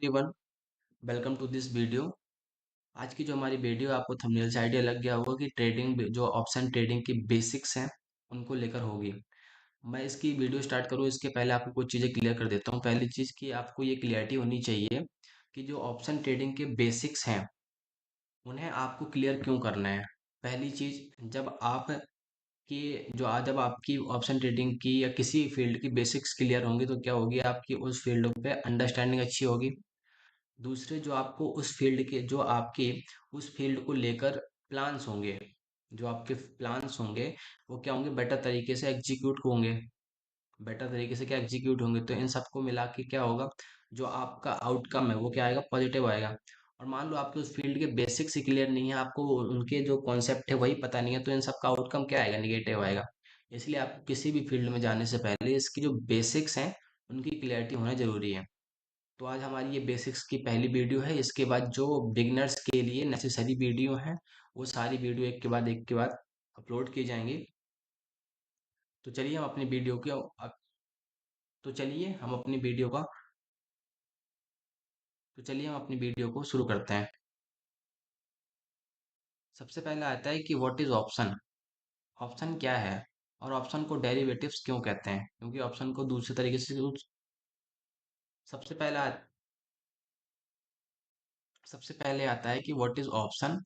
Everyone, welcome to this video. आज की जो हमारी वीडियो आपको थंबनेल से आइडिया लग गया होगा कि ट्रेडिंग जो ऑप्शन ट्रेडिंग की बेसिक्स हैं उनको लेकर होगी। मैं इसकी वीडियो स्टार्ट करूँ इसके पहले आपको कुछ चीज़ें क्लियर कर देता हूँ। पहली चीज़ कि आपको ये क्लियरिटी होनी चाहिए कि जो ऑप्शन ट्रेडिंग के बेसिक्स हैं उन्हें आपको क्लियर क्यों करना है। पहली चीज़, जब आपकी ऑप्शन ट्रेडिंग की या किसी फील्ड की बेसिक्स क्लियर होंगी तो क्या होगी, आपकी उस फील्ड पे अंडरस्टैंडिंग अच्छी होगी। दूसरे, जो आपके उस फील्ड को लेकर प्लान्स होंगे, जो आपके प्लान्स होंगे वो क्या होंगे, बेटर तरीके से क्या एग्जीक्यूट होंगे। तो इन सबको मिला के क्या होगा, जो आपका आउटकम है वो क्या आएगा, पॉजिटिव आएगा। और मान लो आपके उस फील्ड के बेसिक्स ही क्लियर नहीं है, आपको उनके जो कॉन्सेप्ट है वही पता नहीं है, तो इन सबका आउटकम क्या आएगा, निगेटिव आएगा। इसलिए आपको किसी भी फील्ड में जाने से पहले इसकी जो बेसिक्स हैं उनकी क्लियरिटी होना जरूरी है। तो आज हमारी ये बेसिक्स की पहली वीडियो है। इसके बाद जो बिगनर्स के लिए नेसेसरी वीडियो हैं वो सारी वीडियो एक के बाद अपलोड की जाएंगी। तो चलिए हम अपनी वीडियो की तो चलिए हम अपनी वीडियो का तो चलिए हम अपनी वीडियो को शुरू करते हैं। सबसे पहले आता है कि व्हाट इज ऑप्शन। ऑप्शन क्या है और ऑप्शन को डेरिवेटिव्स क्यों कहते हैं, क्योंकि ऑप्शन को दूसरे तरीके से सबसे पहला सबसे पहले आता है कि व्हाट इज ऑप्शन,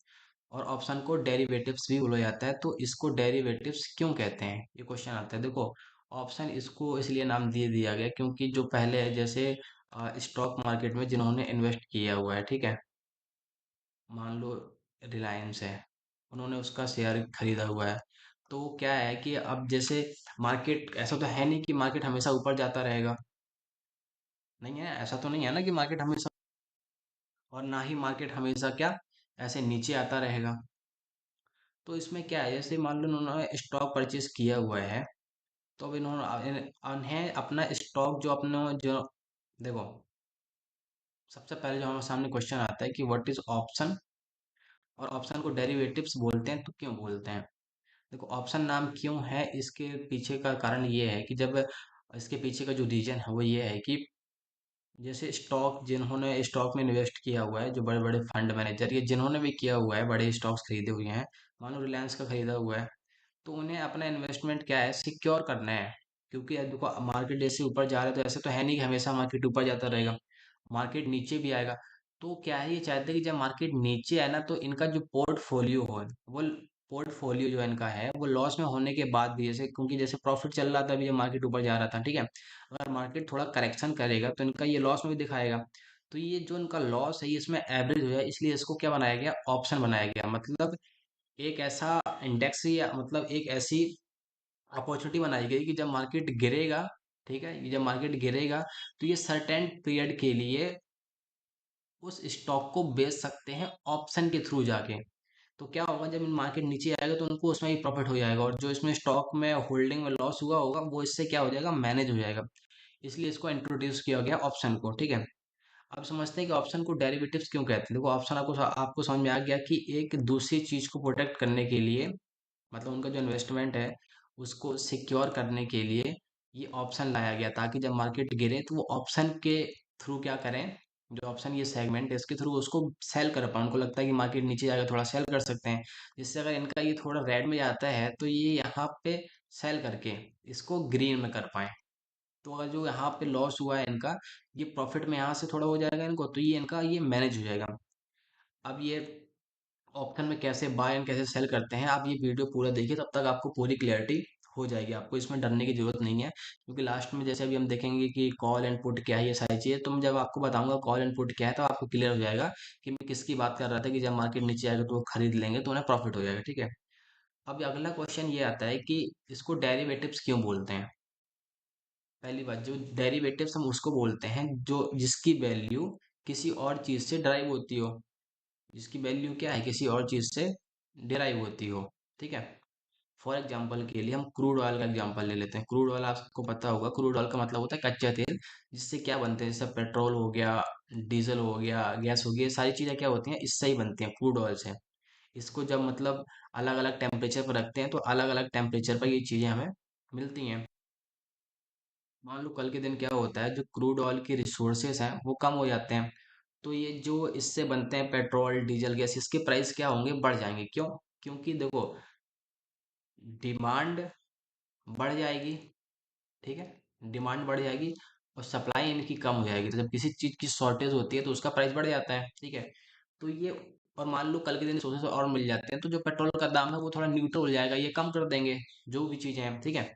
और ऑप्शन को डेरिवेटिव्स भी बोला जाता है। तो इसको डेरिवेटिव्स क्यों कहते हैं, ये क्वेश्चन आता है। देखो, ऑप्शन इसको इसलिए नाम दे दिया गया क्योंकि जो पहले है, जैसे स्टॉक मार्केट में जिन्होंने इन्वेस्ट किया हुआ है, ठीक है, मान लो रिलायंस है, उन्होंने उसका शेयर खरीदा हुआ है। तो क्या है कि अब जैसे मार्केट, ऐसा तो है नहीं कि मार्केट हमेशा ऊपर जाता रहेगा, नहीं है, ऐसा तो नहीं है ना कि मार्केट हमेशा, और ना ही मार्केट हमेशा क्या ऐसे नीचे आता रहेगा। तो इसमें क्या है, जैसे मान लो उन्होंने स्टॉक परचेज किया हुआ है, तो अब उन्हें अपना स्टॉक जो अपना जो देखो, सबसे पहले जो हमारे सामने क्वेश्चन आता है कि व्हाट इज ऑप्शन, और ऑप्शन को डेरिवेटिव्स बोलते हैं तो क्यों बोलते हैं। देखो, ऑप्शन नाम क्यों है, इसके पीछे का कारण ये है कि जब इसके पीछे का जो रीजन है वो ये है कि जैसे जिन्होंने स्टॉक में इन्वेस्ट किया हुआ है, जो बड़े बड़े फंड मैनेजर, ये जिन्होंने भी किया हुआ है, बड़े स्टॉक्स खरीदे हुए हैं, मान लो रिलायंस का खरीदा हुआ है, तो उन्हें अपना इन्वेस्टमेंट क्या है, सिक्योर करना है। क्योंकि यार देखो, मार्केट जैसे ऊपर जा रहा है तो ऐसे तो है नहीं कि हमेशा मार्केट ऊपर जाता रहेगा, मार्केट नीचे भी आएगा। तो क्या है, ये चाहते हैं कि जब मार्केट नीचे आए ना, तो इनका जो पोर्टफोलियो हो, वो पोर्टफोलियो जो इनका है वो लॉस में होने के बाद भी, जैसे क्योंकि जैसे प्रॉफिट चल रहा था अभी जब मार्केट ऊपर जा रहा था, ठीक है, अगर मार्केट थोड़ा करेक्शन करेगा तो इनका ये लॉस में भी दिखाएगा। तो ये जो इनका लॉस है ये इसमें एवरेज हो जाए, इसलिए इसको क्या बनाया गया, ऑप्शन बनाया गया। मतलब एक ऐसा इंडेक्स, या मतलब एक ऐसी अपॉर्चुनिटी बनाई गई कि जब मार्केट गिरेगा, ठीक है, ये जब मार्केट गिरेगा तो ये सर्टेन पीरियड के लिए उस स्टॉक को बेच सकते हैं ऑप्शन के थ्रू जाके। तो क्या होगा, जब मार्केट नीचे आएगा तो उनको उसमें ही प्रॉफिट हो जाएगा, और जो इसमें स्टॉक में होल्डिंग में लॉस हुआ होगा वो इससे क्या हो जाएगा, मैनेज हो जाएगा। इसलिए इसको इंट्रोड्यूस किया गया ऑप्शन को, ठीक है। अब समझते हैं कि ऑप्शन को डेरिवेटिव्स क्यों कहते हैं। देखो, ऑप्शन आपको समझ में आ गया कि एक दूसरी चीज को प्रोटेक्ट करने के लिए, मतलब उनका जो इन्वेस्टमेंट है उसको सिक्योर करने के लिए ये ऑप्शन लाया गया, ताकि जब मार्केट गिरे तो वो ऑप्शन के थ्रू क्या करें, जो ऑप्शन ये सेगमेंट है इसके थ्रू उसको सेल कर पाए। उनको लगता है कि मार्केट नीचे जाएगा, थोड़ा सेल कर सकते हैं, जिससे अगर इनका ये थोड़ा रेड में जाता है तो ये यहाँ पे सेल करके इसको ग्रीन में कर पाए। तो अगर जो यहाँ पे लॉस हुआ है इनका, ये प्रॉफिट में यहाँ से थोड़ा हो जाएगा इनको, तो ये इनका ये मैनेज हो जाएगा। अब ये ऑप्शन में कैसे बाय एंड कैसे सेल करते हैं, आप ये वीडियो पूरा देखिए, तब तक आपको पूरी क्लियरिटी हो जाएगी। आपको इसमें डरने की जरूरत नहीं है, क्योंकि लास्ट में जैसे अभी हम देखेंगे कि कॉल एंड पुट क्या है, ये सारी चीजें तो मैं जब आपको बताऊंगा कॉल एंड पुट क्या है तो आपको क्लियर हो जाएगा कि मैं किसकी बात कर रहा था, कि जब मार्केट नीचे आएगा तो वो खरीद लेंगे तो उन्हें प्रॉफिट हो जाएगा, ठीक है। अब अगला क्वेश्चन ये आता है कि इसको डेरिवेटिव्स क्यों बोलते हैं। पहली बात, जो डेरिवेटिव्स हम उसको बोलते हैं जो जिसकी वैल्यू किसी और चीज से ड्राइव होती हो, जिसकी वैल्यू क्या है, किसी और चीज से डिराइव होती हो, ठीक है। फॉर एग्जाम्पल के लिए हम क्रूड ऑयल का एग्जाम्पल ले लेते हैं। क्रूड ऑयल आपको पता होगा, क्रूड ऑयल का मतलब होता है कच्चा तेल, जिससे क्या बनते हैं, जैसे पेट्रोल हो गया, डीजल हो गया, गैस हो गया, ये सारी चीजें क्या होती हैं, इससे ही बनती हैं, क्रूड ऑयल से। इसको जब मतलब अलग अलग टेम्परेचर पर रखते हैं तो अलग अलग टेम्परेचर पर ये चीजें हमें मिलती हैं। मान लो कल के दिन क्या होता है, जो क्रूड ऑयल के रिसोर्सेस हैं वो कम हो जाते हैं, तो ये जो इससे बनते हैं पेट्रोल डीजल गैस, इसके प्राइस क्या होंगे, बढ़ जाएंगे। क्यों? क्योंकि देखो, डिमांड बढ़ जाएगी, ठीक है, डिमांड बढ़ जाएगी और सप्लाई इनकी कम हो जाएगी। तो जब किसी चीज की शॉर्टेज होती है तो उसका प्राइस बढ़ जाता है, ठीक है। तो ये, और मान लो कल के दिन सोचे से और मिल जाते हैं तो जो पेट्रोल का दाम है वो थोड़ा न्यूट्रल हो जाएगा, ये कम कर देंगे जो भी चीजें हैं, ठीक है।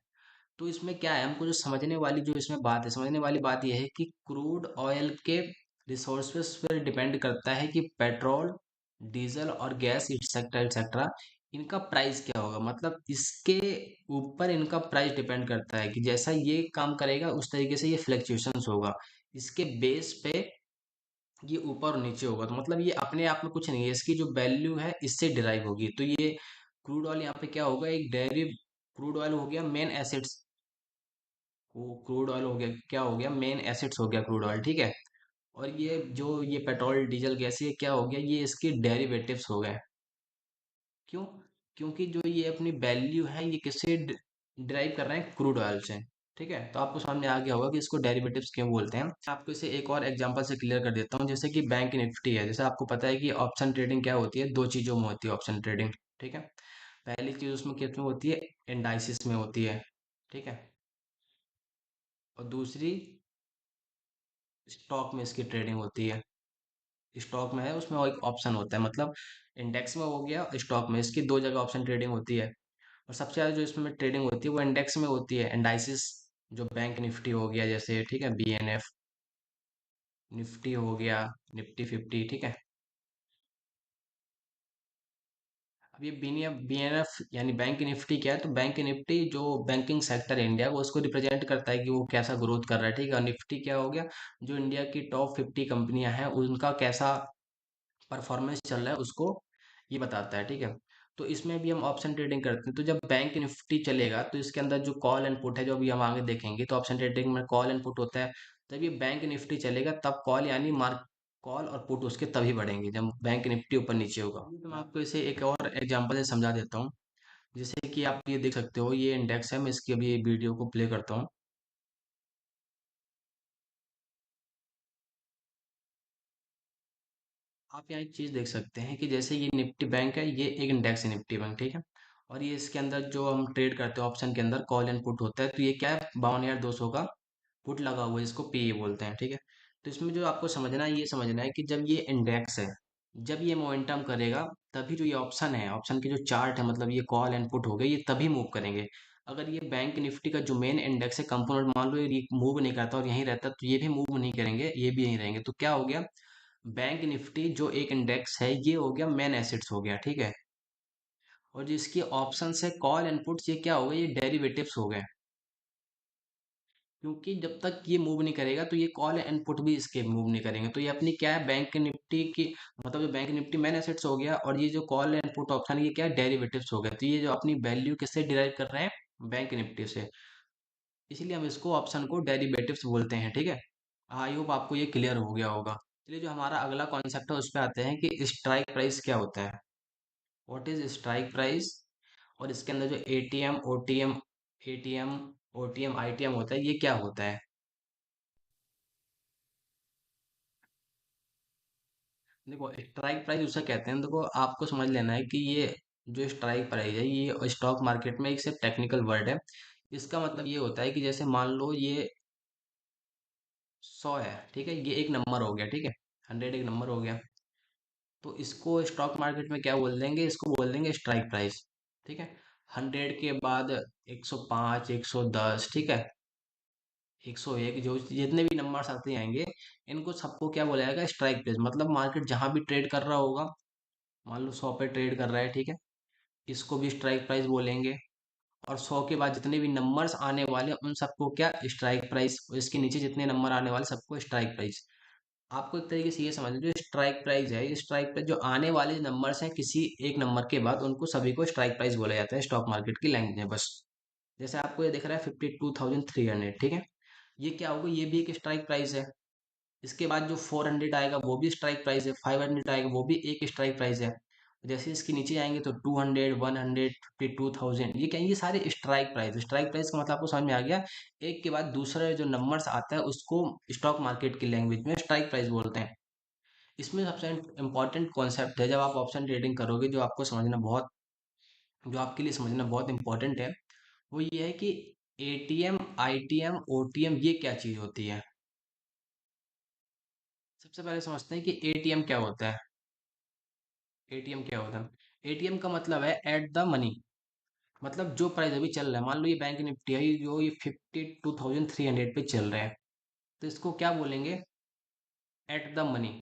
तो इसमें क्या है, हमको जो समझने वाली जो इसमें बात है, समझने वाली बात यह है कि क्रूड ऑयल के रिसोर्सेस पर डिपेंड करता है कि पेट्रोल डीजल और गैस एक्सेट्रा एक्सेट्रा इनका प्राइस क्या होगा। मतलब इसके ऊपर इनका प्राइस डिपेंड करता है कि जैसा ये काम करेगा उस तरीके से ये फ्लक्चुएशंस होगा। इसके बेस पे ये ऊपर और नीचे होगा। तो मतलब ये अपने आप में कुछ नहीं है, इसकी जो वैल्यू है इससे डिराइव होगी। तो ये क्रूड ऑयल यहाँ पे क्या होगा, एक डेरिव, क्रूड ऑयल हो गया मेन एसिड्स, वो क्रूड ऑयल हो गया, क्या हो गया, मेन एसिड्स हो गया क्रूड ऑयल, ठीक है। और ये जो ये पेट्रोल डीजल गैस, ये क्या हो गया, ये इसके डेरिवेटिव्स हो गए। क्यों? क्योंकि जो ये अपनी वैल्यू है ये किससे डिराइव कर रहे हैं, क्रूड ऑयल से, ठीक है। तो आपको सामने आ गया होगा कि इसको डेरिवेटिव्स क्यों बोलते हैं। आपको इसे एक और एग्जांपल से क्लियर कर देता हूँ। जैसे कि बैंक निफ्टी है, जैसे आपको पता है कि ऑप्शन ट्रेडिंग क्या होती है, दो चीजों में होती है ऑप्शन ट्रेडिंग, ठीक है। पहली चीज उसमें किस में होती है, इंडाइसिस में होती है, ठीक है। और दूसरी स्टॉक में इसकी ट्रेडिंग होती है। स्टॉक में है उसमें और एक ऑप्शन होता है, मतलब इंडेक्स में हो गया, स्टॉक में, इसकी दो जगह ऑप्शन ट्रेडिंग होती है। और सबसे ज़्यादा जो इसमें ट्रेडिंग होती है वो इंडेक्स में होती है, इंडाइसिस, जो बैंक निफ्टी हो गया जैसे, ठीक है, बीएनएफ निफ्टी हो गया, निफ्टी 50, ठीक है। अब ये बीएनएफ यानी बैंक निफ्टी क्या है, तो बैंक निफ्टी जो बैंकिंग सेक्टर है इंडिया को उसको रिप्रेजेंट करता है कि वो कैसा ग्रोथ कर रहा है, ठीक है। और निफ्टी क्या हो गया, जो इंडिया की टॉप 50 कंपनियां हैं उनका कैसा परफॉर्मेंस चल रहा है उसको ये बताता है, ठीक है। तो इसमें भी हम ऑप्शन ट्रेडिंग करते हैं। तो जब बैंक निफ्टी चलेगा तो इसके अंदर जो कॉल एंड पुट है, जो अभी हम आगे देखेंगे, तो ऑप्शन ट्रेडिंग में कॉल एंड पुट होता है। जब ये बैंक निफ्टी चलेगा तब कॉल यानी मार्क, कॉल और पुट उसके तभी बढ़ेंगे जब बैंक निफ्टी ऊपर नीचे होगा। तो मैं आपको इसे एक और एग्जांपल से समझा देता हूँ। जैसे कि आप ये देख सकते हो, ये इंडेक्स है, मैं इसकी अभी वीडियो को प्ले करता हूँ। आप यहाँ एक चीज देख सकते हैं कि जैसे ये निफ्टी बैंक है, ये एक इंडेक्स है निफ्टी बैंक, ठीक है। और ये इसके अंदर जो हम ट्रेड करते हैं ऑप्शन के अंदर कॉल एंड पुट होता है। तो ये क्या है, 52,200 का पुट लगा हुआ है, इसको पीई बोलते हैं, ठीक है। तो इसमें जो आपको समझना है, ये समझना है कि जब ये इंडेक्स है, जब ये मोमेंटम करेगा तभी जो ये ऑप्शन है, ऑप्शन के जो चार्ट है, मतलब ये कॉल एंड पुट हो गए, ये तभी मूव करेंगे। अगर ये बैंक निफ्टी का जो मेन इंडेक्स है कंपोनेंट, मान लो ये मूव नहीं करता और यहीं रहता तो ये भी मूव नहीं करेंगे, ये भी यहीं रहेंगे। तो क्या हो गया, बैंक निफ्टी जो एक इंडेक्स है ये हो गया मेन एसिड्स हो गया, ठीक है। और जिसकी ऑप्शन है कॉल एंड पुट्स, ये क्या हो गए, ये डेरिवेटिव्स हो गए। क्योंकि जब तक ये मूव नहीं करेगा तो ये कॉल एंड पुट भी इसके मूव नहीं करेंगे। तो ये अपनी क्या है, बैंक निफ्टी की, मतलब जो बैंक निफ्टी मेन एसेट्स हो गया और ये जो कॉल एंड पुट ऑप्शन ये क्या है, डेरिवेटिव्स हो गए। तो ये जो अपनी वैल्यू किससे डिराइव कर रहे हैं, बैंक निफ्टी से। इसीलिए हम इसको ऑप्शन को डेरिवेटिव्स बोलते हैं, ठीक है। आई होप आपको ये क्लियर हो गया होगा। चलिए जो हमारा अगला कॉन्सेप्ट है उस पर आते हैं कि स्ट्राइक प्राइस क्या होता है, व्हाट इज स्ट्राइक प्राइस। और इसके अंदर जो ATM OTM, ATM OTM ITM होता है, ये क्या होता है। देखो स्ट्राइक प्राइस उसे कहते हैं, देखो आपको समझ लेना है कि ये जो स्ट्राइक प्राइस है ये स्टॉक मार्केट में एक से टेक्निकल वर्ड है। इसका मतलब ये होता है कि जैसे मान लो ये 100 है, ठीक है, ये एक नंबर हो गया, ठीक है, 100 एक नंबर हो गया। तो इसको स्टॉक मार्केट में क्या बोल देंगे, इसको बोल देंगे स्ट्राइक प्राइस, ठीक है। 100 के बाद 105, 110, ठीक है, 101, जो जितने भी नंबर्स आते जाएंगे इनको सबको क्या बोला जाएगा, स्ट्राइक प्राइस। मतलब मार्केट जहां भी ट्रेड कर रहा होगा, मान लो 100 पे ट्रेड कर रहा है, ठीक है, इसको भी स्ट्राइक प्राइस बोलेंगे। और 100 के बाद जितने भी नंबर्स आने वाले उन सबको क्या, स्ट्राइक प्राइस। इसके नीचे जितने नंबर आने वाले सबको स्ट्राइक प्राइस। आपको एक तरीके से ये समझ लो, जो स्ट्राइक प्राइस है, ये स्ट्राइक प्राइस जो आने वाले नंबर्स हैं किसी एक नंबर के बाद, उनको सभी को स्ट्राइक प्राइस बोला जाता है स्टॉक मार्केट की लैंग्वेज में, बस। जैसे आपको ये दिख रहा है 52,300, ठीक है, ये क्या होगा, ये भी एक स्ट्राइक प्राइस है। इसके बाद जो 400 आएगा वो भी स्ट्राइक प्राइस है, 500 आएगा वो भी एक स्ट्राइक प्राइस है। जैसे इसके नीचे जाएंगे तो 200, 100, 52,000, ये क्या है, ये सारे स्ट्राइक प्राइस। स्ट्राइक प्राइस का मतलब आपको समझ में आ गया, एक के बाद दूसरा जो नंबर्स आता है उसको स्टॉक मार्केट की लैंग्वेज में स्ट्राइक प्राइस बोलते हैं। इसमें सबसे इम्पोर्टेंट कॉन्सेप्ट है जब आप ऑप्शन ट्रेडिंग करोगे, जो आपको समझना बहुत, जो आपके लिए समझना बहुत इम्पोर्टेंट है, वो ये है कि एटीएम, आईटीएम, ओटीएम ये क्या चीज़ होती है। सबसे पहले समझते हैं कि एटीएम क्या होता है। एटीएम क्या होता है? एटीएम का मतलब है एट द मनी। मतलब जो प्राइस अभी चल रहा है, मान लो ये बैंक निफ्टी है, जो ये 52,300 पे चल रहा है, तो इसको क्या बोलेंगे? At the money.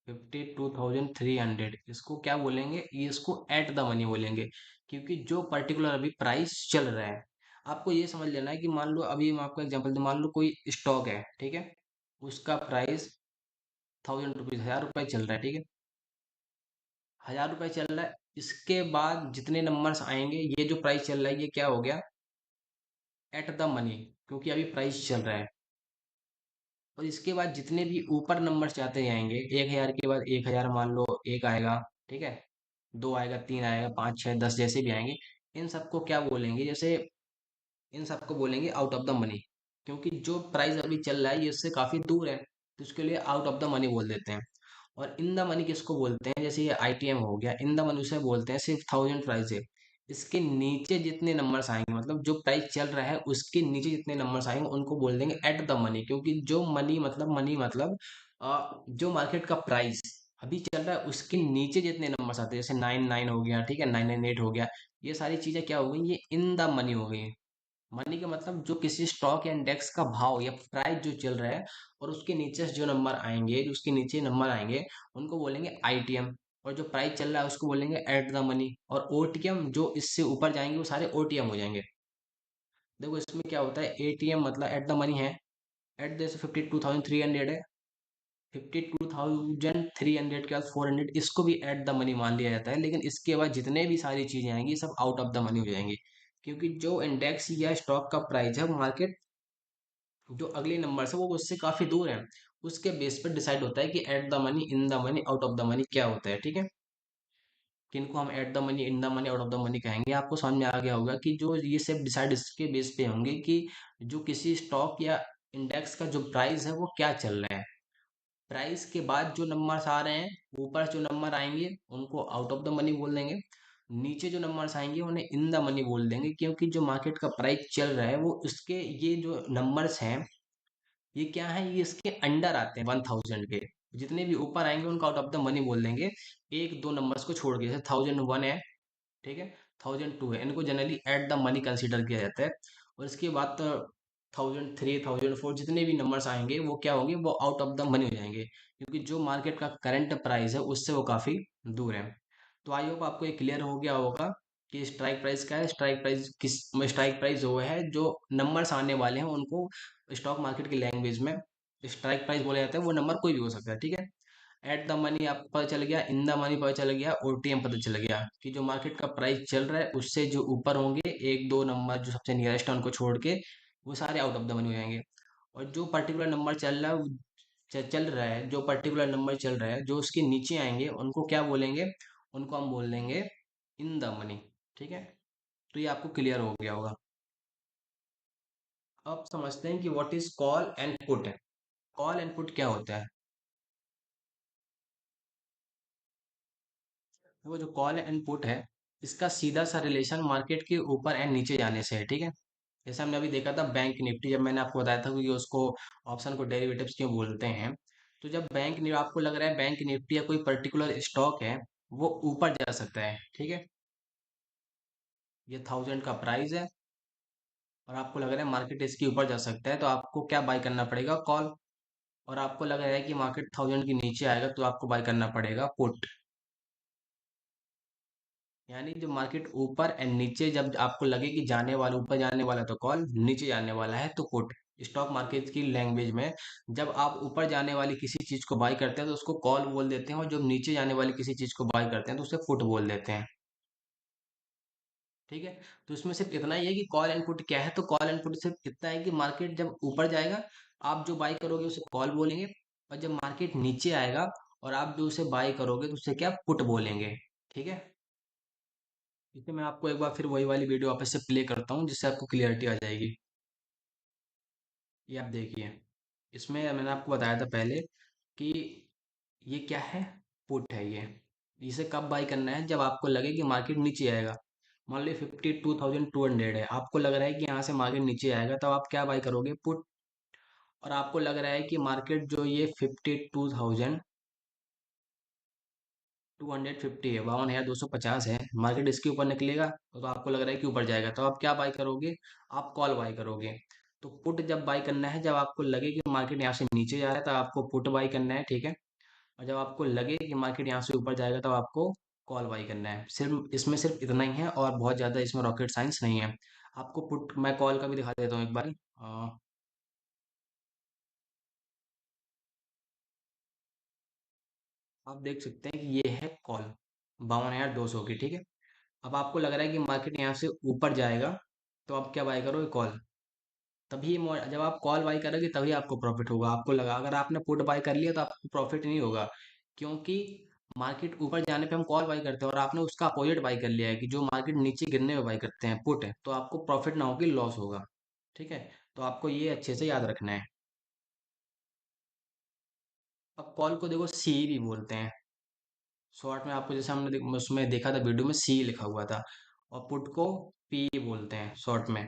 52,300, इसको क्या बोलेंगे? ये इसको एट द मनी बोलेंगे, क्योंकि जो पर्टिकुलर अभी प्राइस चल रहा है। आपको ये समझ लेना है कि मान लो, अभी मैं आपको एग्जांपल दूं, मान लो कोई स्टॉक है, ठीक है, उसका प्राइस 1,000 रुपीज, 1,000 रुपये चल रहा है, ठीक है, 1,000 रुपये चल रहा है। इसके बाद जितने नंबर्स आएंगे, ये जो प्राइस चल रहा है ये क्या हो गया? एट द मनी, क्योंकि अभी प्राइस चल रहा है। और इसके बाद जितने भी ऊपर नंबर्स जाते जाएंगे, 1,000 के बाद 1,000, मान लो एक आएगा, ठीक है, दो आएगा, तीन आएगा, पाँच, छः, 10 जैसे भी आएंगे, इन सबको क्या बोलेंगे? जैसे इन सबको बोलेंगे आउट ऑफ द मनी, क्योंकि जो प्राइस अभी चल रहा है ये इससे काफी दूर है, तो इसके लिए आउट ऑफ द मनी बोल देते हैं। और इन द मनी किसको बोलते हैं? जैसे ये आईटीएम हो गया, इन द मनी उसे बोलते हैं सिर्फ 1,000 प्राइस है, इसके नीचे जितने नंबर्स आएंगे, मतलब जो प्राइस चल रहा है उसके नीचे जितने नंबर्स आएंगे उनको बोल देंगे एट द मनी, क्योंकि जो मनी मतलब जो मार्केट का प्राइस अभी चल रहा है उसके नीचे जितने नंबर्स आते हैं, जैसे 99 हो गया, ठीक है, 998 हो गया, ये सारी चीजें क्या हो गई? ये इन द मनी हो गई। मनी का मतलब जो किसी स्टॉक या इंडेक्स का भाव या प्राइस जो चल रहा है, और उसके नीचे से जो नंबर आएंगे, जो उसके नीचे नंबर आएंगे, उनको बोलेंगे आईटीएम। और जो प्राइस चल रहा है उसको बोलेंगे एट द मनी। और ओटीएम, जो इससे ऊपर जाएंगे वो सारे ओटीएम हो जाएंगे। देखो इसमें क्या होता है, एटीएम मतलब एट द मनी है, एट जैसे 52,300 है, 52,300 के बाद 400, इसको भी एट द मनी मान लिया जाता है। लेकिन इसके बाद जितने भी सारी चीजें आएंगी सब आउट ऑफ द मनी हो जाएंगी, क्योंकि जो इंडेक्स या स्टॉक का प्राइस है, मार्केट जो अगले नंबर से वो उससे काफी दूर है, उसके बेस पर डिसाइड होता है कि at the money, in the money, out of the money क्या होता है, ठीक है। किनको हम at the money, in the money, out of the money कहेंगे, आपको समझ में आ गया होगा कि जो ये सब डिसाइड इसके बेस पे होंगे कि जो किसी स्टॉक या इंडेक्स का जो प्राइस है वो क्या चल रहा है। प्राइस के बाद जो नंबर्स आ रहे हैं, ऊपर जो नंबर आएंगे उनको आउट ऑफ द मनी बोल देंगे, नीचे जो नंबर्स आएंगे उन्हें इन द मनी बोल देंगे, क्योंकि जो मार्केट का प्राइस चल रहा है वो उसके, ये जो नंबर्स हैं ये क्या है, ये इसके अंडर आते हैं 1,000 के। जितने भी ऊपर आएंगे उनको आउट ऑफ द मनी बोल देंगे, एक दो नंबर्स को छोड़ के, जैसे 1,001 है, ठीक है, 1,002 है, इनको generally at the money consider किया जाता है। और इसके बाद तो 1,003, 1,004 जितने भी नंबर्स आएंगे वो क्या होंगे? वो आउट ऑफ द मनी हो जाएंगे, क्योंकि जो मार्केट का करंट प्राइस है उससे वो काफी दूर है। तो आई होप आपको ये क्लियर हो गया होगा कि स्ट्राइक प्राइस क्या है। स्ट्राइक प्राइस किस, स्ट्राइक प्राइस वो है जो नंबर्स आने वाले हैं उनको स्टॉक मार्केट की लैंग्वेज में स्ट्राइक प्राइस बोला जाता है। वो नंबर कोई भी हो सकता है, ठीक है। एट द मनी आपको पता चल गया, इन द मनी पता चल गया, ओटीएम पता चल गया, कि जो मार्केट का प्राइस चल रहा है उससे जो ऊपर होंगे एक दो नंबर जो सबसे नियरेस्ट है उनको छोड़ के वो सारे आउट ऑफ द मनी हो जाएंगे। और जो पर्टिकुलर नंबर चल रहा है चल रहा है, जो पर्टिकुलर नंबर चल रहा है जो उसके नीचे आएंगे उनको क्या बोलेंगे? उनको हम बोल देंगे इन द मनी, ठीक है। तो ये आपको क्लियर हो गया होगा। अब समझते हैं कि what is call and put. Call and put क्या होता है? वो जो कॉल एंड पुट है, इसका सीधा सा रिलेशन मार्केट के ऊपर एंड नीचे जाने से है, ठीक है। जैसे हमने अभी देखा था बैंक निफ्टी, जब मैंने आपको बताया था कि उसको ऑप्शन को डेरिवेटिव्स क्यों बोलते हैं। तो जब आपको लग रहा है बैंक निफ्टी या कोई पर्टिकुलर स्टॉक है वो ऊपर जा सकता है, ठीक है, ये 1,000 का प्राइस है, और आपको लग रहा है मार्केट इसके ऊपर जा सकता है, तो आपको क्या बाय करना पड़ेगा? कॉल। और आपको लग रहा है कि मार्केट 1,000 के नीचे आएगा तो आपको बाय करना पड़ेगा पुट। यानी जो मार्केट ऊपर एंड नीचे, जब आपको लगे कि जाने वाला, ऊपर जाने वाला तो कॉल, नीचे जाने वाला है तो पुट। स्टॉक मार्केट की लैंग्वेज में जब आप ऊपर जाने वाली किसी चीज को बाय करते हैं तो उसको कॉल बोल देते हैं, और जब नीचे जाने वाली किसी चीज को बाय करते हैं तो उसे पुट बोल देते हैं, ठीक है। तो इसमें सिर्फ इतना ही है कि कॉल एंड पुट क्या है। तो कॉल एंड पुट सिर्फ इतना है कि मार्केट जब ऊपर जाएगा आप जो बाय करोगे उसे कॉल बोलेंगे, और जब मार्केट नीचे आएगा और आप जो उसे बाय करोगे तो उसे क्या, पुट बोलेंगे, ठीक है। इसे मैं आपको एक बार फिर वही वाली वीडियो वापस से प्ले करता हूँ जिससे आपको क्लियरिटी आ जाएगी। ये आप देखिए, इसमें मैंने आपको बताया था पहले कि ये क्या है? पुट है ये। इसे कब बाई करना है? जब आपको लगे कि मार्केट नीचे आएगा। मान लो 52,200 है, आपको लग रहा है कि यहाँ से मार्केट नीचे आएगा, तब आप क्या बाई करोगे? पुट। और आपको लग रहा है कि मार्केट जो ये 52,250 है, 52,250 है, मार्केट इसके ऊपर निकलेगा, तो आपको लग रहा है कि ऊपर जाएगा, तो आप क्या बाई करोगे? आप कॉल बाई करोगे। तो पुट जब बाई करना है, जब आपको लगे कि मार्केट यहाँ से नीचे जा रहा है, तब आपको पुट बाई करना है, ठीक है। और जब आपको लगे कि मार्केट यहाँ से ऊपर जाएगा, तब आपको कॉल बाई करना है। सिर्फ इसमें सिर्फ इतना ही है, और बहुत ज़्यादा इसमें रॉकेट साइंस नहीं है। आपको पुट, मैं कॉल का भी दिखा देता हूँ एक बार। आप देख सकते हैं कि ये है कॉल 52,200 की, ठीक है। अब आपको लग रहा है कि मार्केट यहाँ से ऊपर जाएगा, तो आप क्या बाय करोगे? कॉल। जब आप कॉल बाय करोगे तभी आपको प्रॉफिट होगा। आपको लगा, अगर आपने पुट बाय कर लिया तो आपको प्रॉफिट नहीं होगा, क्योंकि मार्केट ऊपर जाने पे हम कॉल बाय करते हैं, और आपने उसका अपोजिट बाय कर लिया है कि जो मार्केट नीचे गिरने में बाय करते हैं, पुट है, तो आपको प्रॉफिट ना होगी, लॉस होगा। ठीक है। तो आपको ये अच्छे से याद रखना है। अब कॉल को देखो सी भी बोलते हैं शॉर्ट में। आपको जैसे उसमें देखा था, वीडियो में सी लिखा हुआ था। और पुट को पी बोलते हैं शॉर्ट में।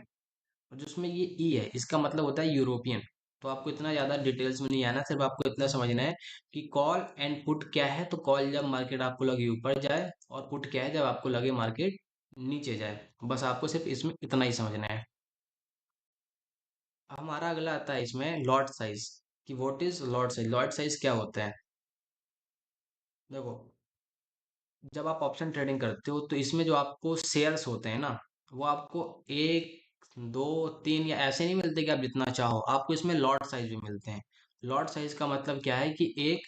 और जिसमें ये ई है, इसका मतलब होता है यूरोपियन। तो आपको इतना ज्यादा डिटेल्स में नहीं आना, सिर्फ आपको इतना समझना है कि कॉल एंड पुट क्या है। तो कॉल जब मार्केट आपको लगे ऊपर जाए, और पुट क्या है जब आपको लगे मार्केट नीचे जाए। बस आपको सिर्फ इसमें इतना ही समझना है। हमारा अगला आता है इसमें लॉट साइज, कि what is lot size. Lot size क्या होता है? देखो, जब आप ऑप्शन ट्रेडिंग करते हो, तो इसमें जो आपको शेयर्स होते हैं ना, वो आपको एक, दो, तीन या ऐसे नहीं मिलते कि आप जितना चाहो, आपको इसमें लॉट साइज भी मिलते हैं। लॉट साइज का मतलब क्या है कि एक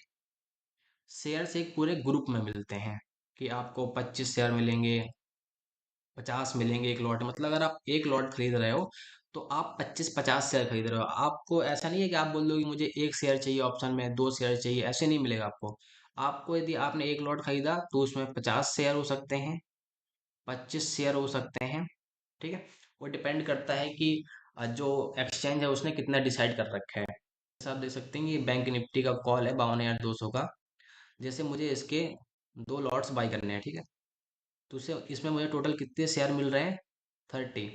शेयर्स एक पूरे ग्रुप में मिलते हैं। कि आपको 25 शेयर मिलेंगे, 50 मिलेंगे एक लॉट। मतलब अगर आप एक लॉट खरीद रहे हो, तो आप 25-50 शेयर खरीद रहे हो। आपको ऐसा नहीं है कि आप बोल दो कि मुझे एक शेयर चाहिए ऑप्शन में, दो शेयर चाहिए, ऐसे नहीं मिलेगा आपको। आपको यदि आपने एक लॉट खरीदा, तो उसमें 50 शेयर हो सकते हैं, 25 शेयर हो सकते हैं। ठीक है। वो डिपेंड करता है कि जो एक्सचेंज है उसने कितना डिसाइड कर रखा है। जैसे आप देख सकते हैं कि बैंक निफ्टी का कॉल है 52,200 का। जैसे मुझे इसके दो लॉट्स बाई करने हैं, ठीक है। तो उसे इसमें मुझे टोटल कितने शेयर मिल रहे हैं? 30।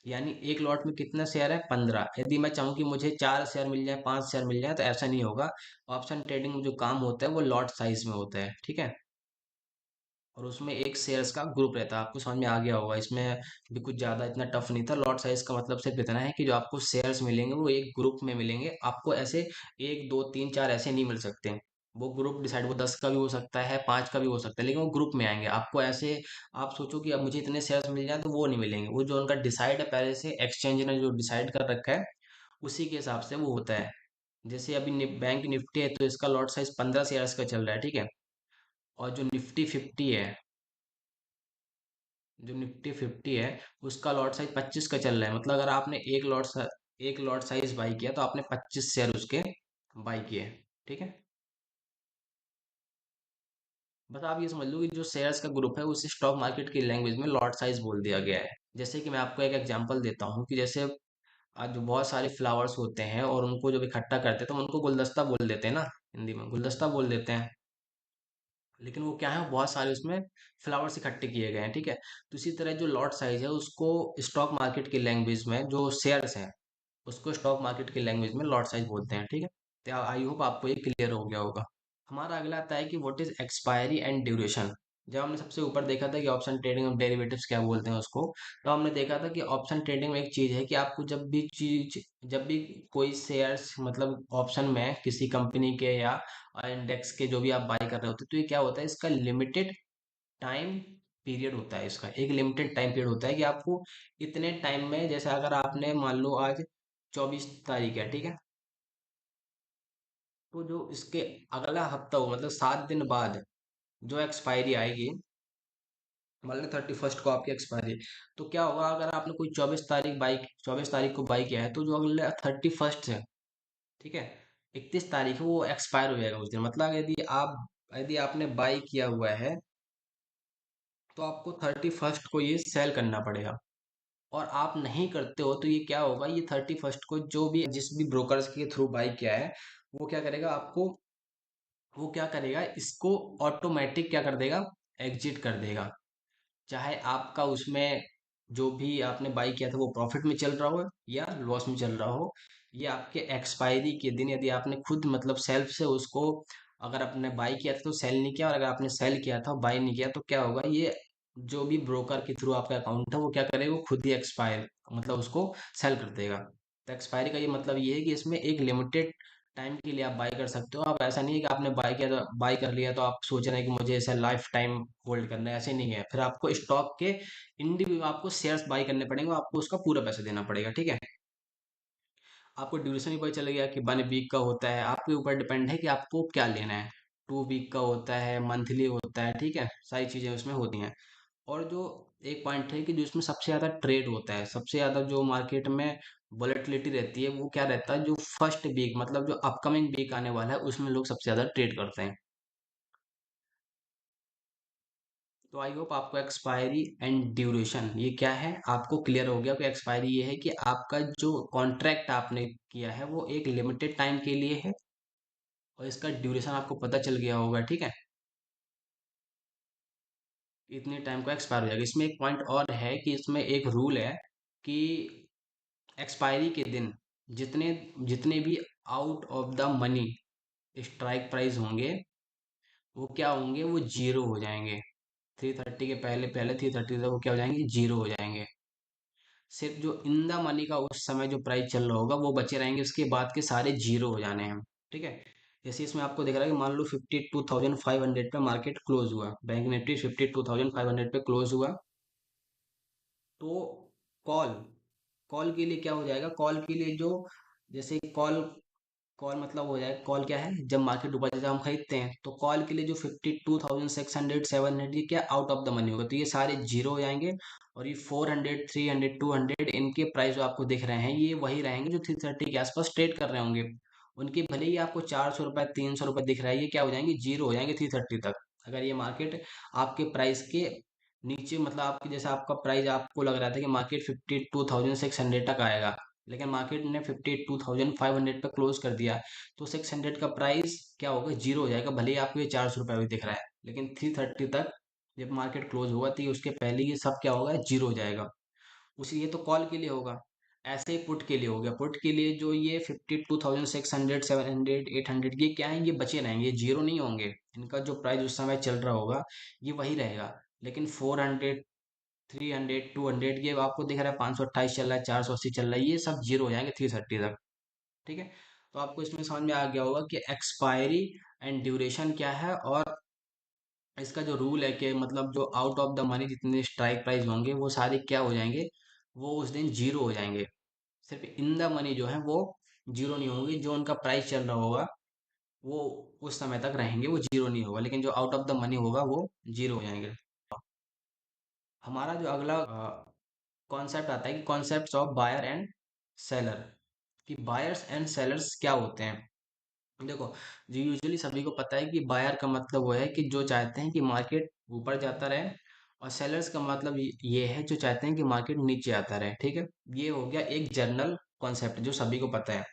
यानी एक लॉट में कितना शेयर है? 15। यदि मैं चाहूँ कि मुझे 4 शेयर मिल जाए, 5 शेयर मिल जाए, तो ऐसा नहीं होगा। ऑप्शन ट्रेडिंग में जो काम होता है वो लॉट साइज में होता है, ठीक है। और उसमें एक शेयर्स का ग्रुप रहता है। आपको समझ में आ गया होगा, इसमें भी कुछ ज्यादा इतना टफ नहीं था। लॉट साइज का मतलब सिर्फ इतना है कि जो आपको शेयर्स मिलेंगे वो एक ग्रुप में मिलेंगे आपको। ऐसे एक, दो, तीन, चार ऐसे नहीं मिल सकते। वो ग्रुप डिसाइड, वो 10 का भी हो सकता है, 5 का भी हो सकता है, लेकिन वो ग्रुप में आएंगे आपको ऐसे। आप सोचो कि अब मुझे इतने शेयर्स मिल जाए, तो वो नहीं मिलेंगे। वो जो उनका डिसाइड है पहले से, एक्सचेंज ने जो डिसाइड कर रखा है, उसी के हिसाब से वो होता है। जैसे अभी बैंक निफ्टी है, तो इसका लॉट साइज 15 शेयर्स का चल रहा है, ठीक है। और जो निफ्टी 50 है, जो निफ्टी 50 है, उसका लॉट साइज 25 का चल रहा है। मतलब अगर आपने एक लॉट साइज बाई किया, तो आपने 25 शेयर उसके बाई किए, ठीक है। बस आप ये समझ लो कि जो शेयर्स का ग्रुप है, उसे स्टॉक मार्केट की लैंग्वेज में लॉट साइज बोल दिया गया है। जैसे कि मैं आपको एक एग्जांपल देता हूँ, कि जैसे आज जो बहुत सारे फ्लावर्स होते हैं, और उनको जब इकट्ठा करते हैं, तो हम उनको गुलदस्ता बोल देते हैं ना। हिंदी में गुलदस्ता बोल देते हैं। लेकिन वो क्या है, बहुत सारे उसमें फ्लावर्स इकट्ठे किए गए हैं, ठीक है। तो इसी तरह जो लॉट साइज है, उसको स्टॉक मार्केट की लैंग्वेज में, जो शेयर्स हैं, उसको स्टॉक मार्केट की लैंग्वेज में लॉट साइज बोलते हैं, ठीक है। तो आई होप आपको ये क्लियर हो गया होगा। हमारा अगला आता है कि what is expiry and duration. जब हमने सबसे ऊपर देखा था कि ऑप्शन ट्रेडिंग और डेरिवेटिव्स क्या बोलते हैं उसको, तो हमने देखा था कि ऑप्शन ट्रेडिंग में एक चीज है कि आपको जब भी कोई शेयर्स, मतलब ऑप्शन में किसी कंपनी के या इंडेक्स के जो भी आप बाय कर रहे होते हैं, तो ये क्या होता है, इसका लिमिटेड टाइम पीरियड होता है। इसका एक लिमिटेड टाइम पीरियड होता है कि आपको इतने टाइम में, जैसे अगर आपने मान लो आज 24 तारीख है, ठीक है। तो जो इसके अगला हफ्ता हो, मतलब 7 दिन बाद जो एक्सपायरी आएगी, मान लो 31 को आपकी एक्सपायरी, तो क्या होगा, अगर आपने कोई 24 तारीख को बाई किया है, तो जो अगले 31 है, ठीक है, 31 तारीख है, वो एक्सपायर हो जाएगा उस दिन। मतलब यदि आपने बाई किया हुआ है, तो आपको 31 को ये सेल करना पड़ेगा। और आप नहीं करते हो, तो ये क्या होगा, ये 31 को जो भी जिस भी ब्रोकर्स के थ्रू बाई किया है, वो क्या करेगा, आपको वो क्या करेगा, इसको ऑटोमेटिक क्या कर देगा, एग्जिट कर देगा। चाहे आपका उसमें जो भी आपने बाई किया था वो प्रॉफिट में चल रहा हो या लॉस में चल रहा हो, ये आपके एक्सपायरी के दिन यदि आपने खुद मतलब सेल्फ से उसको, अगर आपने बाई किया था तो सेल नहीं किया, और अगर आपने सेल किया था बाई नहीं किया, तो क्या होगा, ये जो भी ब्रोकर के थ्रू आपका अकाउंट है वो क्या करेगा, वो खुद ही एक्सपायर मतलब उसको सेल कर देगा। तो एक्सपायरी का ये मतलब ये है कि इसमें एक लिमिटेड टाइम के लिए आप बाई कर सकते हो। आप ऐसा नहीं है कि आपने बाई किया तो बाई कर लिया तो आप सोच रहे हैं कि मुझे ऐसा लाइफ टाइम होल्ड करना है, ऐसे नहीं है। फिर आपको स्टॉक के इंडिविजुअल आपको शेयर्स बाई करने पड़ेंगे, आपको उसका पूरा पैसा देना पड़ेगा, ठीक है। आपको ड्यूरेशन भी पता चल गया कि 1 वीक का होता है, आपके ऊपर डिपेंड है कि आपको क्या लेना है। 2 वीक का होता है, मंथली होता है, ठीक है, सारी चीजें उसमें होती हैं। और जो एक पॉइंट है कि जो इसमें सबसे ज्यादा ट्रेड होता है, सबसे ज्यादा जो मार्केट में वॉलेटिलिटी रहती है, वो क्या रहता है, जो फर्स्ट वीक मतलब जो अपकमिंग वीक आने वाला है उसमें लोग सबसे ज्यादा ट्रेड करते हैं। तो आई होप आपको एक्सपायरी एंड ड्यूरेशन ये क्या है आपको क्लियर हो गया कि एक्सपायरी ये है कि आपका जो कॉन्ट्रैक्ट आपने किया है वो एक लिमिटेड टाइम के लिए है, और इसका ड्यूरेशन आपको पता चल गया होगा, ठीक है। इतने टाइम को एक्सपायर हो जाएगा। इसमें एक पॉइंट और है कि इसमें एक रूल है कि एक्सपायरी के दिन जितने जितने भी out of the money strike price होंगे, वो क्या होंगे, वो जीरो हो जाएंगे। 330 के पहले पहले 330 तक वो क्या हो जाएंगे, जीरो हो जाएंगे। सिर्फ जो इन द मनी का उस समय जो प्राइस चल रहा होगा वो बचे रहेंगे, उसके बाद के सारे जीरो हो जाने हैं, ठीक है। जैसे इसमें आपको दिख रहा है कि मान लो 52,500 पे मार्केट क्लोज हुआ, बैंक निफ्टी 52,500 पे क्लोज हुआ, तो कॉल कॉल के लिए क्या हो जाएगा, कॉल के लिए जो, जैसे कॉल कॉल मतलब हो जाए, कॉल क्या है, जब मार्केट ऊपर जाता है हम खरीदते हैं, तो कॉल के लिए जो 52,600 700 ये क्या आउट ऑफ द मनी होगा, तो ये सारे जीरो हो जाएंगे। और ये 400 300 200 इनके प्राइस जो आपको दिख रहे हैं ये वही रहेंगे जो 330 के आसपास ट्रेड कर रहे होंगे। उनके भले ही आपको 400 रुपये 300 रुपये दिख रहा है, ये क्या हो जाएंगे, जीरो हो जाएंगे 330 तक। अगर ये मार्केट आपके प्राइस के नीचे मतलब आपके जैसे आपका प्राइस आपको लग रहा था कि मार्केट 52,600 तक आएगा, लेकिन मार्केट ने 52,500 पे क्लोज कर दिया, तो 600 का प्राइस क्या होगा, जीरो हो जाएगा। भले ही आपको ये 400 रुपये भी दिख रहा है, लेकिन 330 तक जब मार्केट क्लोज होगा तो ये उसके पहले ये सब क्या होगा, जीरो हो जाएगा। उसी ये तो कॉल के लिए होगा। ऐसे ही पुट के लिए हो गया, पुट के लिए जो ये 52,600 700 800 ये क्या है, ये बचे रहेंगे, ये जीरो नहीं होंगे। इनका जो प्राइस उस समय चल रहा होगा ये वही रहेगा। लेकिन 400 300 200 ये आपको दिख रहा है 528 चल रहा है, 480 चल रहा है, ये सब जीरो हो जाएंगे 330 तक, ठीक है। तो आपको इसमें समझ में आ गया होगा कि एक्सपायरी एंड ड्यूरेशन क्या है, और इसका जो रूल है कि मतलब जो आउट ऑफ द मनी जितने स्ट्राइक प्राइस होंगे वो सारे क्या हो जाएंगे, वो उस दिन जीरो हो जाएंगे। सिर्फ इन द मनी जो है वो जीरो नहीं होंगे, जो उनका प्राइस चल रहा होगा वो उस समय तक रहेंगे, वो जीरो नहीं होगा, लेकिन जो आउट ऑफ द मनी होगा वो जीरो हो जाएंगे। हमारा जो अगला कॉन्सेप्ट आता है कि concept of buyer and seller, कि बायर्स एंड सेलर्स क्या होते हैं। देखो, जो यूजुअली सभी को पता है कि बायर का मतलब वो है कि जो चाहते हैं कि मार्केट ऊपर जाता रहे, और सेलर्स का मतलब ये है जो चाहते हैं कि मार्केट नीचे आता रहे, ठीक है। ये हो गया एक जनरल कॉन्सेप्ट जो सभी को पता है।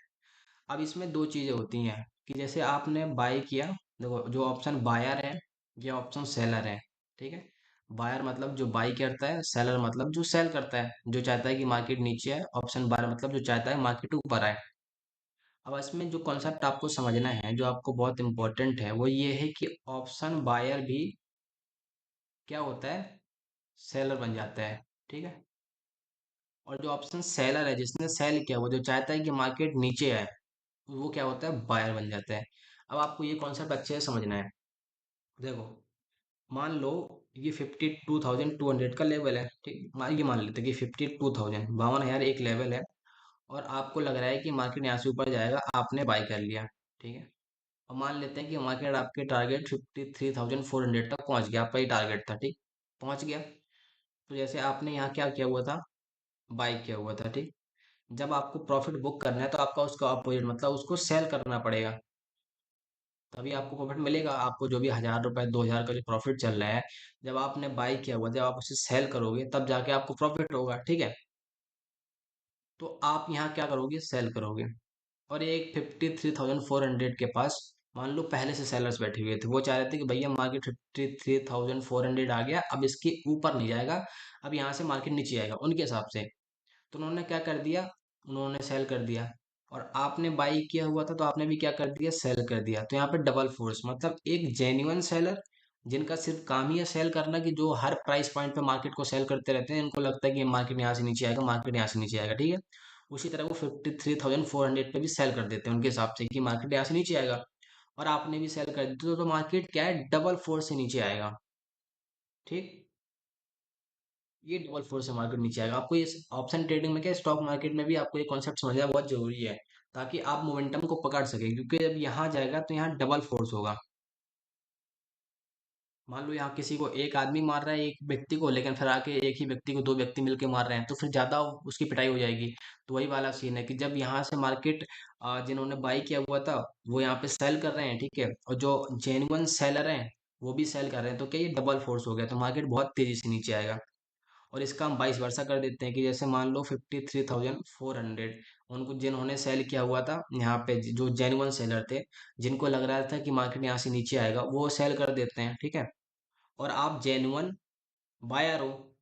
अब इसमें दो चीजें होती हैं कि जैसे आपने बाय किया, देखो जो ऑप्शन बायर है या ऑप्शन सेलर है, ठीक है। बायर मतलब जो बाई करता है, सेलर मतलब जो सेल करता है, जो चाहता है कि मार्केट नीचे आए, ऑप्शन बायर मतलब जो चाहता है मार्केट ऊपर आए। अब इसमें जो कॉन्सेप्ट आपको समझना है, जो आपको बहुत इंपॉर्टेंट है, वो ये है कि ऑप्शन बायर भी क्या होता है, सेलर बन जाता है, ठीक है। और जो ऑप्शन सेलर है जिसने सेल किया, वो जो चाहता है कि मार्केट नीचे आए, वो क्या होता है, बायर बन जाता है। अब आपको ये कॉन्सेप्ट अच्छे से समझना है। देखो, मान लो ये 52,200 का लेवल है, ठीक, ये मान लेते हैं कि 52,000 52,000 एक लेवल है, और आपको लग रहा है कि मार्केट यहाँ से ऊपर जाएगा, आपने बाय कर लिया, ठीक है। और मान लेते हैं कि मार्केट आपके टारगेट 53,400 तक पहुंच गया, आपका ही टारगेट था, ठीक, पहुंच गया। तो जैसे आपने यहाँ क्या किया हुआ था, बाय किया हुआ था, ठीक। जब आपको प्रॉफिट बुक करना है तो आपका उसका अपोजिट मतलब उसको सेल करना पड़ेगा, तभी आपको प्रॉफिट मिलेगा। आपको जो भी 1,000 रुपए 2,000 का जो प्रॉफिट चल रहा है, जब आपने बाई किया हुआ, जब आप उसे सेल करोगे तब जाके आपको प्रॉफिट होगा, ठीक है। तो आप यहाँ क्या करोगे, सेल करोगे, और एक 53,400 के पास मान लो पहले से सेलर्स बैठे हुए थे, वो चाह रहे थे कि भैया मार्केट 53,400 आ गया, अब इसके ऊपर नहीं जाएगा, अब यहाँ से मार्केट नीचे आएगा उनके हिसाब से। तो उन्होंने क्या कर दिया, उन्होंने सेल कर दिया। और आपने बाई किया हुआ था तो आपने भी क्या कर दिया, सेल कर दिया। तो यहाँ पे डबल फोर्स, मतलब एक जेन्युइन सेलर जिनका सिर्फ काम ही है सेल करना, कि जो हर प्राइस पॉइंट पे मार्केट को सेल करते रहते हैं, इनको लगता है कि मार्केट यहाँ से नीचे आएगा, मार्केट यहाँ से नीचे आएगा, ठीक है। उसी तरह वो 53,400 पे भी सेल कर देते हैं उनके हिसाब से कि मार्केट यहाँ से नीचे आएगा। और आपने भी सेल कर दी तो मार्केट क्या है, डबल फोर्स से नीचे आएगा, ठीक। ये डबल फोर्स से मार्केट नीचे आएगा। आपको इस ऑप्शन ट्रेडिंग में क्या, स्टॉक मार्केट में भी आपको ये कॉन्सेप्ट समझना बहुत जरूरी है, ताकि आप मोमेंटम को पकड़ सके, क्योंकि जब यहाँ जाएगा तो यहाँ डबल फोर्स होगा। मान लो यहाँ किसी को एक आदमी मार रहा है एक व्यक्ति को, लेकिन फिर आके एक ही व्यक्ति को दो व्यक्ति मिलके मार रहे हैं, तो फिर ज्यादा उसकी पिटाई हो जाएगी। तो वही वाला सीन है कि जब यहाँ से मार्केट, जिन्होंने बाई किया हुआ था वो यहाँ पे सेल कर रहे हैं, ठीक है, और जो जेन्युइन सेलर हैं वो भी सेल कर रहे हैं, तो क्या ये डबल फोर्स हो गया, तो मार्केट बहुत तेजी से नीचे आएगा। और इसका हम वाइस वर्सा कर देते हैं कि जैसे मान लो 53,400, उनको जिन्होंने सेल किया हुआ था यहाँ पे, जो जेन्युइन सेलर थे, जिनको लग रहा था कि मार्केट यहाँ से नीचे आएगा, वो सेल कर देते हैं, ठीक है। और आप जेन्युइन बायर हो,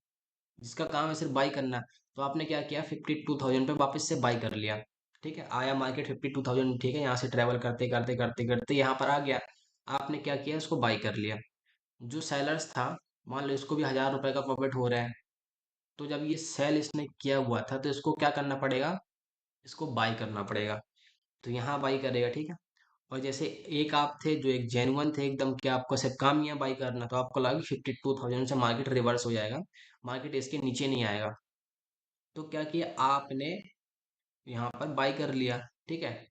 जिसका काम है सिर्फ बाई करना, तो आपने क्या किया, 52,000 पे वापस से बाई कर लिया, ठीक है। आया मार्केट 52,000, ठीक है, यहाँ से ट्रेवल करते करते करते करते यहाँ पर आ गया। आपने क्या किया, इसको बाई कर लिया। जो सेलर्स था, मान लो इसको भी 1,000 रुपए का प्रॉफिट हो रहा है, तो जब ये सेल इसने किया हुआ था तो इसको क्या करना पड़ेगा, इसको बाई करना पड़ेगा। तो यहाँ बाई करेगा, ठीक है। और जैसे एक आप थे जो एक जेन्युइन थे एकदम, कि आपको सिर्फ काम ही है बाई करना, तो आपको लगा कि 52,000 से मार्केट रिवर्स हो जाएगा, मार्केट इसके नीचे नहीं आएगा। तो क्या किया आपने, यहाँ पर बाई कर लिया, ठीक है।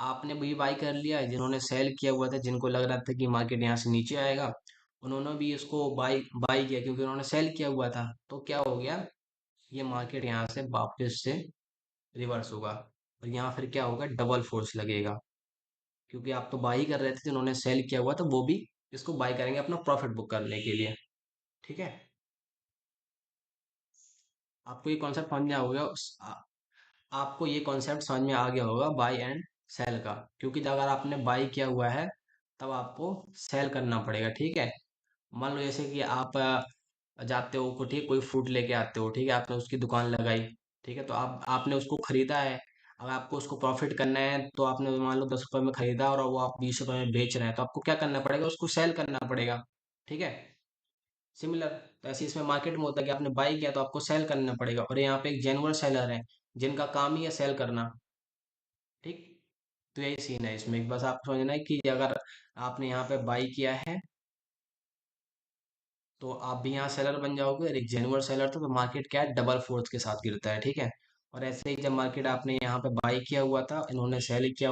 आपने भी बाई कर लिया, जिन्होंने सेल किया हुआ था, जिनको लग रहा था कि मार्केट यहाँ से नीचे आएगा, उन्होंने भी इसको बाई बाई किया, क्योंकि उन्होंने सेल किया हुआ था। तो क्या हो गया, ये मार्केट यहाँ से वापस से रिवर्स होगा, और यहाँ फिर क्या होगा, डबल फोर्स लगेगा, क्योंकि आप तो बाई कर रहे थे, जिन्होंने सेल किया हुआ था वो भी इसको बाई करेंगे अपना प्रॉफिट बुक करने के लिए, ठीक है। आपको ये कॉन्सेप्ट समझ में आ गया, आपको ये कॉन्सेप्ट समझ में आ गया होगा बाई एंड सेल का, क्योंकि अगर आपने बाई किया हुआ है तब आपको सेल करना पड़ेगा, ठीक है। मान लो जैसे कि आप जाते हो को, ठीक, कोई फ्रूट लेके आते हो, ठीक है, आपने उसकी दुकान लगाई, ठीक है, तो आप आपने उसको खरीदा है। अगर आपको उसको प्रॉफिट करना है तो आपने मान लो 10 रुपए में खरीदा और वो आप 20 रुपए में बेच रहे हैं, तो आपको क्या करना पड़ेगा, उसको सेल करना पड़ेगा, ठीक है। सिमिलर, तो ऐसे इसमें मार्केट में होता है कि आपने बाई किया तो आपको सेल करना पड़ेगा, और यहाँ पे एक जेन्युइन सेलर है जिनका काम ही है सेल करना, ठीक। तो यही सीन है इसमें, बस आपको समझना है कि अगर आपने यहाँ पे बाई किया है तो आप भी यहाँ सेलर बन जाओगे, और एक जेन्युइन सेलर था तो मार्केट क्या है, डबल फोर्स के साथ गिरता है, ठीक है। और ऐसे ही जब मार्केट आपने यहाँ पे बाई किया हुआ था, इन्होंने सेल किया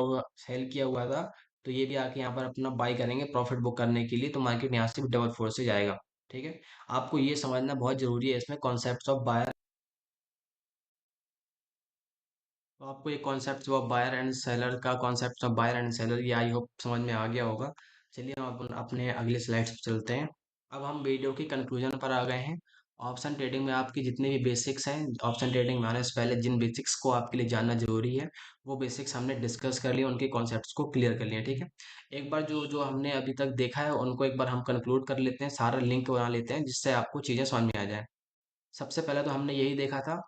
हुआ था, तो ये भी आके यहाँ पर अपना बाई करेंगे प्रॉफिट बुक करने के लिए, तो मार्केट यहाँ से भी डबल फोर्स से जाएगा, ठीक है। आपको ये समझना बहुत जरूरी है इसमें, कॉन्सेप्ट ऑफ बायर। तो आपको ये concept of buyer and seller का, concept of buyer and seller, ये आई होप समझ में आ गया होगा। चलिए हम अपने अगले स्लाइड्स पे चलते हैं। अब हम वीडियो की कंक्लूजन पर आ गए हैं। ऑप्शन ट्रेडिंग में आपकी जितने भी बेसिक्स हैं, ऑप्शन ट्रेडिंग में आने से पहले जिन बेसिक्स को आपके लिए जानना जरूरी है, वो बेसिक्स हमने डिस्कस कर लिए, उनके कॉन्सेप्ट्स को क्लियर कर लिया, ठीक है। एक बार जो जो हमने अभी तक देखा है उनको एक बार हम कंक्लूड कर लेते हैं, सारा लिंक बना लेते हैं, जिससे आपको चीज़ें समझ में आ जाए। सबसे पहले तो हमने यही देखा था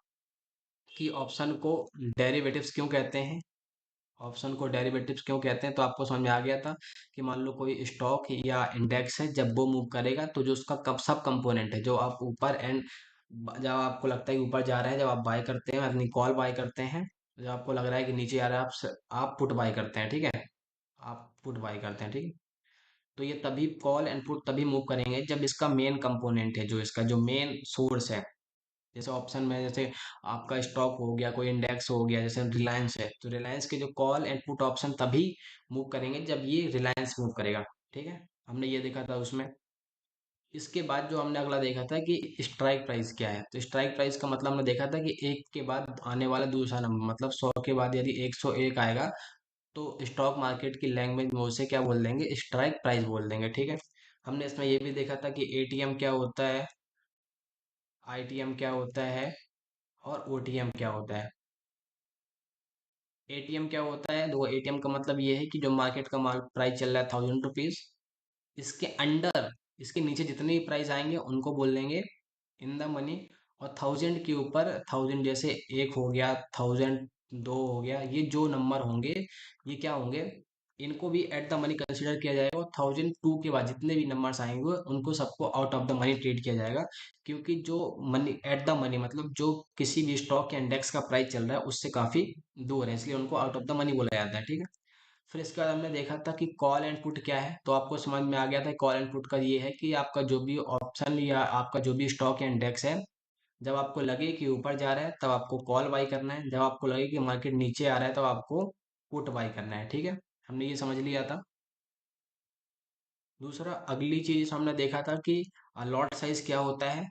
कि ऑप्शन को डेरिवेटिव्स क्यों कहते हैं, ऑप्शन को डेरिवेटिव्स क्यों कहते हैं, तो आपको समझ में आ गया था कि मान लो कोई स्टॉक या इंडेक्स है, जब वो मूव करेगा तो जो उसका कब सब कंपोनेंट है, जो आप ऊपर एंड, जब आपको लगता है कि ऊपर जा रहा है, जब आप बाय करते हैं अपनी कॉल बाय करते हैं, जब आपको लग रहा है कि नीचे आ रहा है, आप पुट बाय करते हैं, ठीक है, आप पुट बाय करते हैं, ठीक है। तो ये तभी कॉल एंड पुट तभी मूव करेंगे जब इसका मेन कंपोनेंट है, जो इसका जो मेन सोर्स है। जैसे ऑप्शन में, जैसे आपका स्टॉक हो गया, कोई इंडेक्स हो गया, जैसे रिलायंस है, तो रिलायंस के जो कॉल एंड पुट ऑप्शन तभी मूव करेंगे जब ये रिलायंस मूव करेगा, ठीक है। हमने ये देखा था उसमें। इसके बाद जो हमने अगला देखा था कि स्ट्राइक प्राइस क्या है, तो स्ट्राइक प्राइस का मतलब हमने देखा था कि एक के बाद आने वाला दूसरा नंबर, मतलब 100 के बाद यदि 101 आएगा तो स्टॉक मार्केट की लैंग्वेज में उसे क्या बोल देंगे, स्ट्राइक प्राइस बोल देंगे, ठीक है। हमने इसमें ये भी देखा था कि एटीएम क्या होता है, आईटीएम क्या होता है, और ओटीएम क्या होता है। एटीएम क्या होता है? देखो, एटीएम का मतलब ये है कि जो मार्केट का प्राइस चल रहा है 1000 रुपीज, इसके अंडर, इसके नीचे जितने भी प्राइस आएंगे उनको बोल देंगे इन द मनी। और 1000 के ऊपर, 1000 जैसे एक हो गया, 1000 दो हो गया, ये जो नंबर होंगे ये क्या होंगे, इनको भी एट द मनी कंसिडर किया जाएगा। और 1002 के बाद जितने भी नंबर्स आएंगे उनको सबको out of the money treat किया जाएगा। क्योंकि जो मनी एट द मनी मतलब जो किसी भी स्टॉक या इंडेक्स का प्राइस चल रहा है उससे काफी दूर है, इसलिए उनको आउट ऑफ द मनी बोला जाता है, ठीक है। फिर इसके बाद हमने देखा था कि कॉल एंड पुट क्या है, तो आपको समझ में आ गया था कॉल एंड पुट का ये है कि आपका जो भी ऑप्शन या आपका जो भी स्टॉक या इंडेक्स है, जब आपको लगे कि ऊपर जा रहा है तब आपको कॉल बाई करना है, जब आपको लगे कि मार्केट नीचे आ रहा है तब आपको पुट बाई करना है, ठीक है। हमने ये समझ लिया था। दूसरा, अगली चीज हमने देखा था कि लॉट साइज क्या होता है।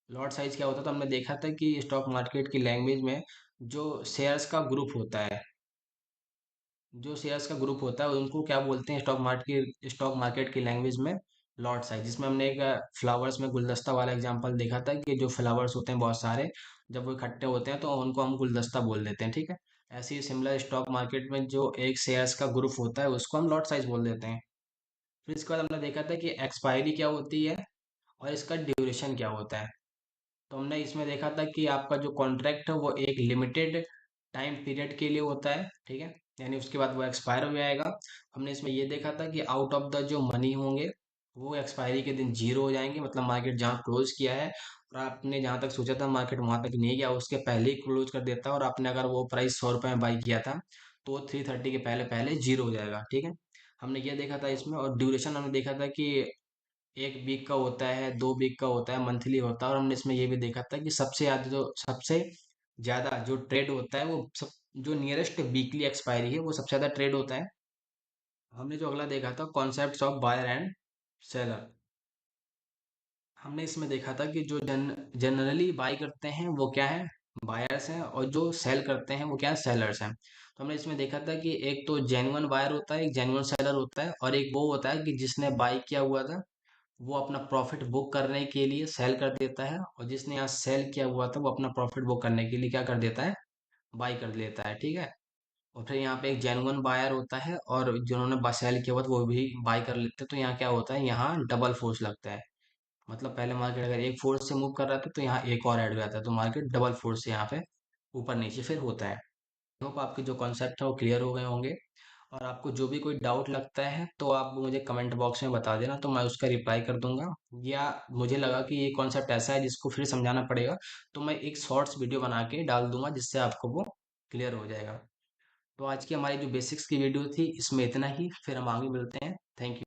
लॉट साइज क्या होता है, तो हमने देखा था कि स्टॉक मार्केट की लैंग्वेज में जो शेयर्स का ग्रुप होता है, जो शेयर्स का ग्रुप होता है उनको क्या बोलते हैं स्टॉक मार्केट की लैंग्वेज में? Lot size. जिसमें हमने एक फ्लावर्स में गुलदस्ता वाला एग्जांपल देखा था कि जो फ्लावर्स होते हैं बहुत सारे, जब वो इकट्ठे होते हैं तो उनको हम गुलदस्ता बोल देते हैं, ठीक है। ऐसे ही सिमिलर स्टॉक मार्केट में जो एक शेयर्स का ग्रुप होता है उसको हम लॉट साइज बोल देते हैं। फिर इसके बाद हमने देखा था कि एक्सपायरी क्या होती है और इसका ड्यूरेशन क्या होता है। तो हमने इसमें देखा था कि आपका जो कॉन्ट्रैक्ट है वो एक लिमिटेड टाइम पीरियड के लिए होता है, ठीक है, यानी उसके बाद वो एक्सपायर हो जाएगा। हमने इसमें ये देखा था कि आउट ऑफ द जो मनी होंगे वो एक्सपायरी के दिन जीरो हो जाएंगे, मतलब मार्केट जहाँ क्लोज किया है और आपने जहाँ तक सोचा था मार्केट वहां तक नहीं गया, उसके पहले ही क्लोज कर देता है। और आपने अगर वो प्राइस 100 रुपये में बाई किया था तो 330 के पहले पहले जीरो हो जाएगा, ठीक है। हमने ये देखा था इसमें। और ड्यूरेशन हमने देखा था कि 1 वीक का होता है, 2 वीक का होता है, मंथली होता है। और हमने इसमें ये भी देखा था कि सबसे ज्यादा जो ट्रेड होता है वो सब, जो नियरेस्ट वीकली एक्सपायरी है वो सबसे ज्यादा ट्रेड होता है। हमने जो अगला देखा था concept of buyer and seller. हमने इसमें देखा था कि जो जनरली बाई करते हैं वो क्या है? बायर्स हैं। और जो सेल करते हैं वो क्या है? सेलर्स हैं। तो हमने इसमें देखा था कि एक तो जेन्युइन बायर होता है, एक जेन्युइन सेलर होता है, और एक वो होता है कि जिसने बाई किया हुआ था वो अपना प्रॉफिट बुक करने के लिए सेल कर देता है, और जिसने यहाँ सेल किया हुआ था वो अपना प्रॉफिट बुक करने के लिए क्या कर देता है? बाई कर लेता है, ठीक है। और फिर यहाँ पे एक जेन्युइन बायर होता है और जिन्होंने सेल किया हुआ था वो भी बाई कर लेते हैं। तो यहाँ क्या होता है? यहाँ डबल फोर्स लगता है। मतलब पहले मार्केट अगर एक फोर्स से मूव कर रहा था तो यहाँ एक और ऐड हो जाता है, तो मार्केट डबल फोर्स से यहाँ पे ऊपर नीचे फिर होता है। होप आपके जो कॉन्सेप्ट है वो क्लियर हो गए होंगे। और आपको जो भी कोई डाउट लगता है तो आप मुझे कमेंट बॉक्स में बता देना, तो मैं उसका रिप्लाई कर दूंगा। या मुझे लगा कि ये कॉन्सेप्ट ऐसा है जिसको फिर समझाना पड़ेगा, तो मैं एक शॉर्ट्स वीडियो बना के डाल दूंगा जिससे आपको वो क्लियर हो जाएगा। तो आज की हमारी जो बेसिक्स की वीडियो थी इसमें इतना ही, फिर हम आगे मिलते हैं। Thank you.